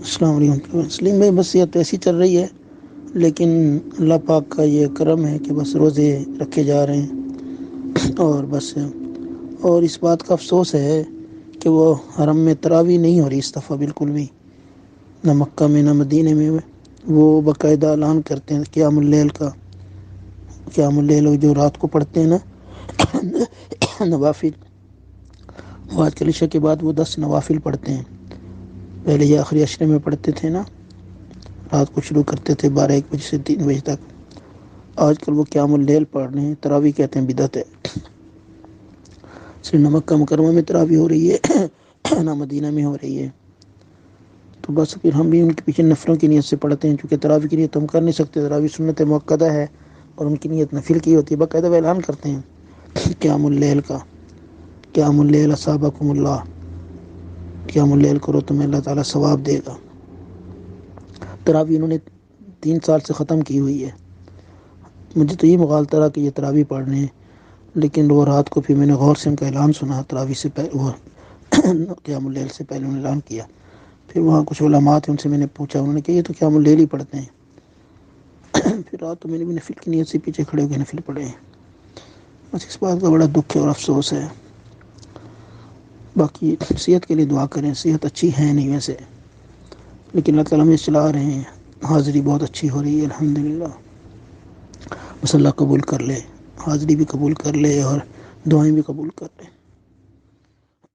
السلام علیکم سلیم بھائی، بس یہ تو ایسی چل رہی ہے، لیکن اللہ پاک کا یہ کرم ہے کہ بس روزے رکھے جا رہے ہیں، اور بس اور اس بات کا افسوس ہے کہ وہ حرم میں تراویح نہیں ہو رہی اس دفعہ بالکل بھی، نہ مکہ میں نہ مدینہ میں۔ وہ باقاعدہ اعلان کرتے ہیں قیام اللیل کا، قیام اللیل جو رات کو پڑھتے ہیں نا نوافل، وہ آج کل عشاء کے بعد وہ 10 نوافل پڑھتے ہیں، پہلے یہ آخری عشرے میں پڑھتے تھے نا، رات کو شروع کرتے تھے 12-1 بجے سے 3 بجے تک، آج کل وہ قیام اللیل پڑھ رہے ہیں۔ تراویح کہتے ہیں بدعت ہے، صرف نہ مکہ مکرمہ میں تراویح ہو رہی ہے نہ مدینہ میں ہو رہی ہے، تو بس پھر ہم بھی ان کے پیچھے نفلوں کی نیت سے پڑھتے ہیں، چونکہ تراویح کی نیت تو ہم کر نہیں سکتے، تراویح سنت مؤکدہ ہے اور ان کی نیت نفل کی ہوتی ہے، باقاعدہ وہ اعلان کرتے ہیں قیام اللیل کا، قیام اللیل اصابکم اللہ، قیام اللیل کرو تمہیں اللہ تعالیٰ ثواب دے گا۔ تراویح انہوں نے 3 سال سے ختم کی ہوئی ہے، مجھے تو یہ مغالطہ رہا کہ یہ تراویح پڑھ رہے ہیں، لیکن وہ رات کو پھر میں نے غور سے ان کا اعلان سنا، تراویح سے پہلے وہ قیام اللیل سے پہلے انہوں نے اعلان کیا، پھر وہاں کچھ علماء تھے ان سے میں نے پوچھا، انہوں نے کہا یہ تو قیام اللیل ہی پڑھتے ہیں، پھر رات تو میں نے بھی نفل کی نیت سے پیچھے کھڑے ہو کے نفل پڑھے ہیں، بس اس بات کا بڑا دکھ ہے اور افسوس ہے۔ باقی صحت کے لیے دعا کریں، صحت اچھی ہے نہیں ویسے، لیکن اللہ تعالیٰ ہمیں چلا رہے ہیں، حاضری بہت اچھی ہو رہی ہے الحمدللہ، بس اللہ قبول کر لے، حاضری بھی قبول کر لے اور دعائیں بھی قبول کر لے۔